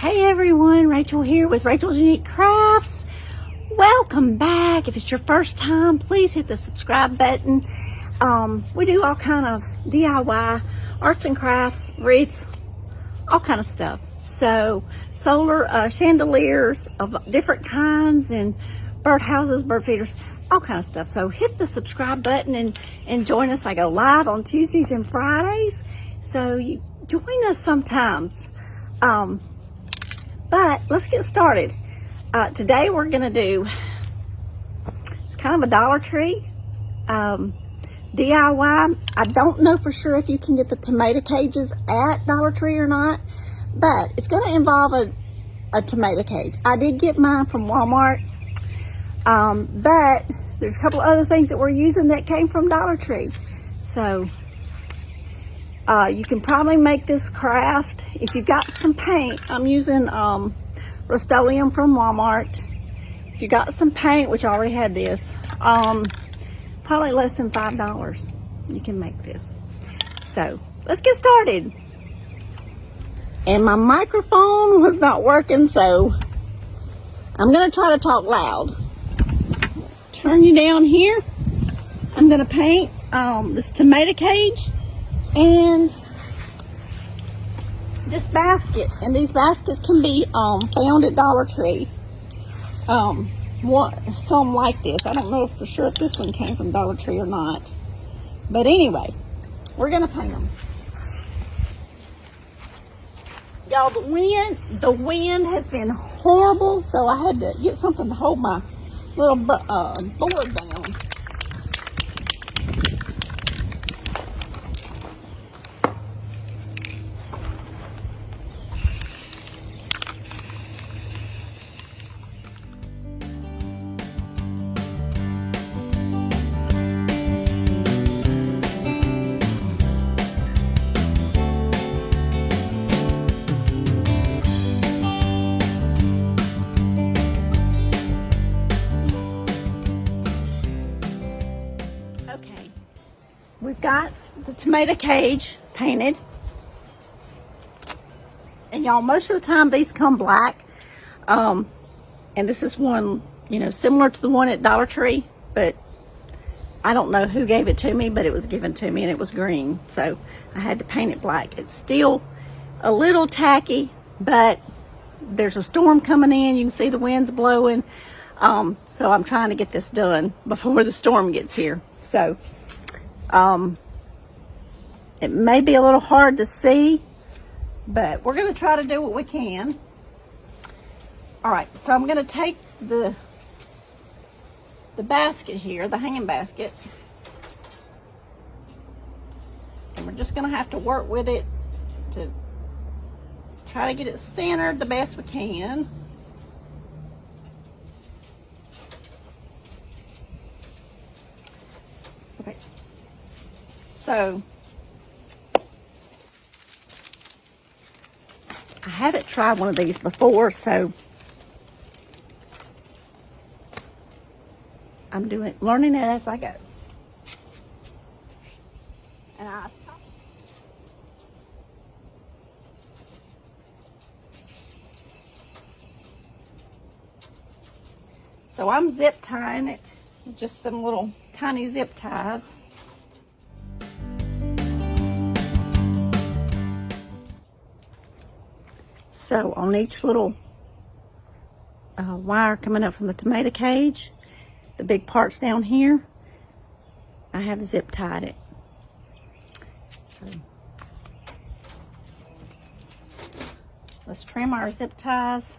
Hey everyone, Rachel here with Rachelsuniquecrafts. Welcome back. If it's your first time, please hit the subscribe button. We do all kind of DIY, arts and crafts, wreaths, all kind of stuff. So solar chandeliers of different kinds and birdhouses, bird feeders, all kind of stuff. So hit the subscribe button and join us. I go live on Tuesdays and Fridays. So you join us sometimes. But let's get started. Today we're gonna do, it's kind of a Dollar Tree DIY. I don't know for sure if you can get the tomato cages at Dollar Tree or not, but it's gonna involve a tomato cage. I did get mine from Walmart, but there's a couple other things that we're using that came from Dollar Tree. So you can probably make this craft if you've got some paint. I'm using Rust-Oleum from Walmart. If you got some paint, which I already had this, probably less than $5, you can make this. So let's get started. And my microphone was not working, so I'm gonna try to talk loud. Turn you down here. I'm gonna paint this tomato cage and this basket, and these baskets can be found at Dollar Tree. Some like this. I don't know for sure if this one came from Dollar Tree or not, but anyway, we're gonna paint them. Y'all, the wind has been horrible, so I had to get something to hold my little board down. We've got the tomato cage painted, and y'all, most of the time these come black, and this is one, similar to the one at Dollar Tree, but I don't know who gave it to me, but it was given to me and it was green, so I had to paint it black. It's still a little tacky, but there's a storm coming in. You can see the winds blowing, so I'm trying to get this done before the storm gets here. So it may be a little hard to see, but we're going to try to do what we can. All right, so I'm going to take the basket here, the hanging basket, and we're just going to have to work with it to try to get it centered the best we can. Okay. So I haven't tried one of these before, so I'm learning it as I go. And so I'm zip tying it with just some little tiny zip ties. So on each little wire coming up from the tomato cage, the big parts down here, I have zip tied it. So let's trim our zip ties.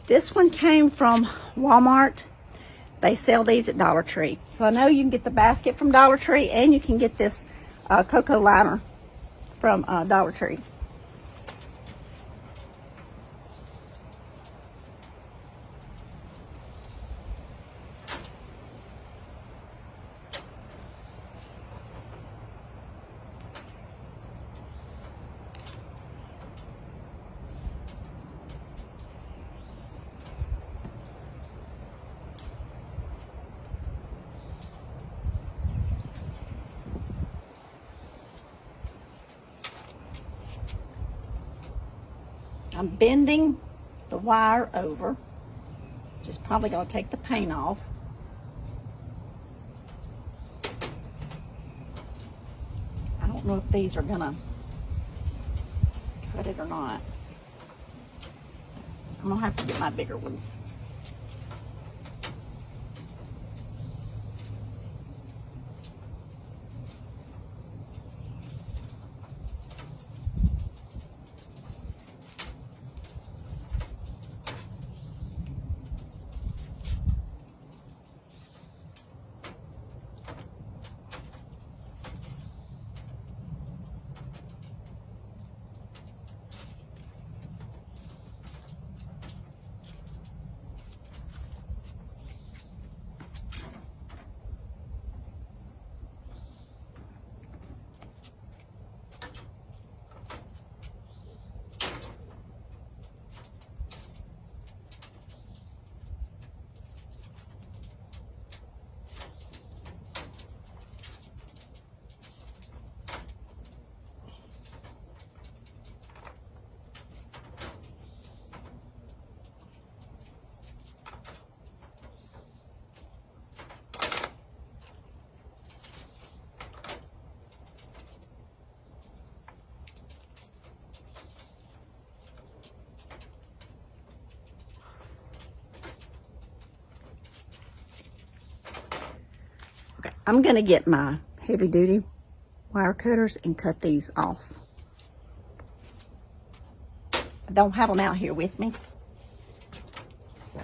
This one came from Walmart. They sell these at Dollar Tree. So I know you can get the basket from Dollar Tree, and you can get this cocoa liner from Dollar Tree. I'm bending the wire over. Just probably gonna take the paint off. I don't know if these are gonna cut it or not. I'm gonna have to get my bigger ones. Okay, I'm gonna get my heavy duty wire cutters and cut these off. I don't have them out here with me. So.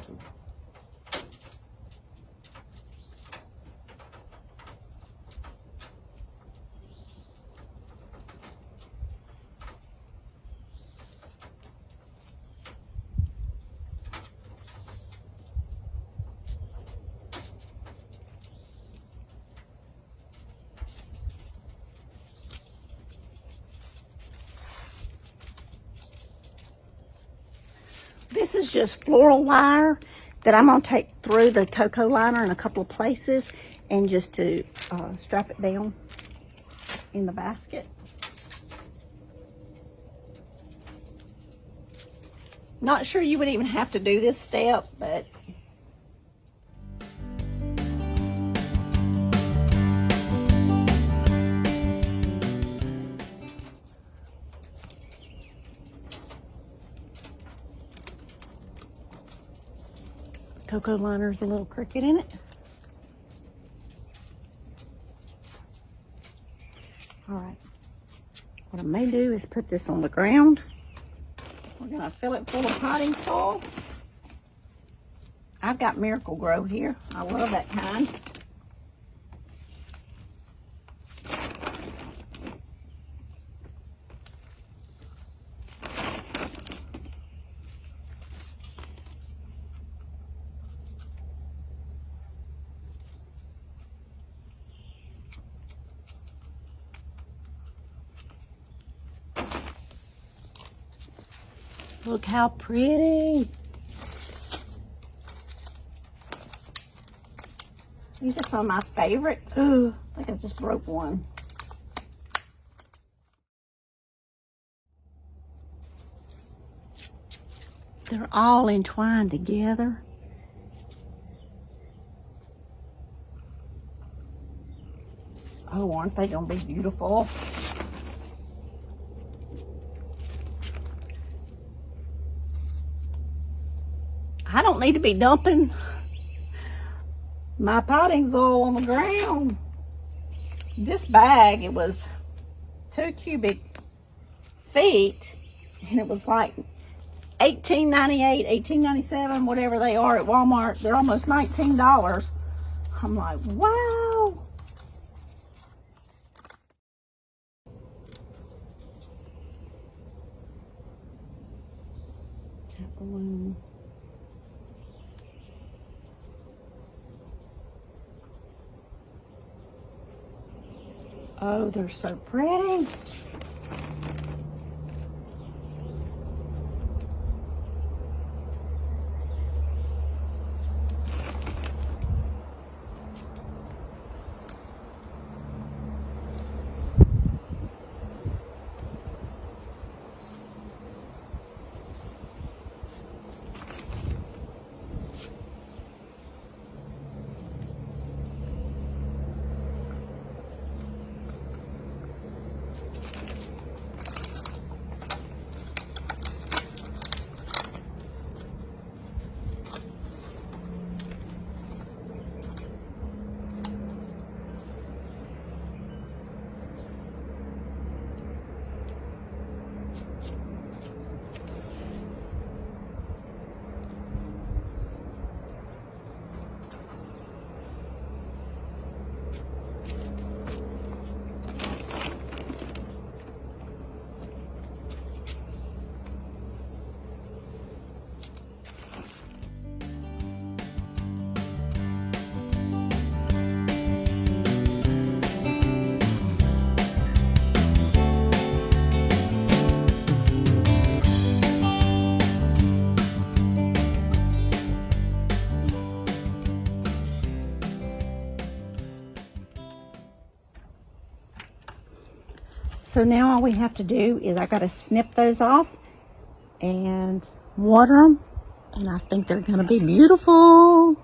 This is just floral wire that I'm going to take through the cocoa liner in a couple of places and just to strap it down in the basket. Not sure you would even have to do this step, but cocoa liner's a little crooked in it. All right, what I may do is put this on the ground. We're gonna fill it full of potting soil. I've got Miracle Grow here. I love that kind. Look how pretty. These are some of my favorite. Ooh, I think I just broke one. They're all entwined together. Oh, aren't they gonna be beautiful? I don't need to be dumping my potting soil on the ground. This bag, it was 2 cubic feet, and it was like $18.98, $18.97, whatever they are at Walmart. They're almost $19. I'm like, wow. That balloon. Oh, they're so pretty. So now all we have to do is I got to snip those off and water them, and I think they're going to be beautiful.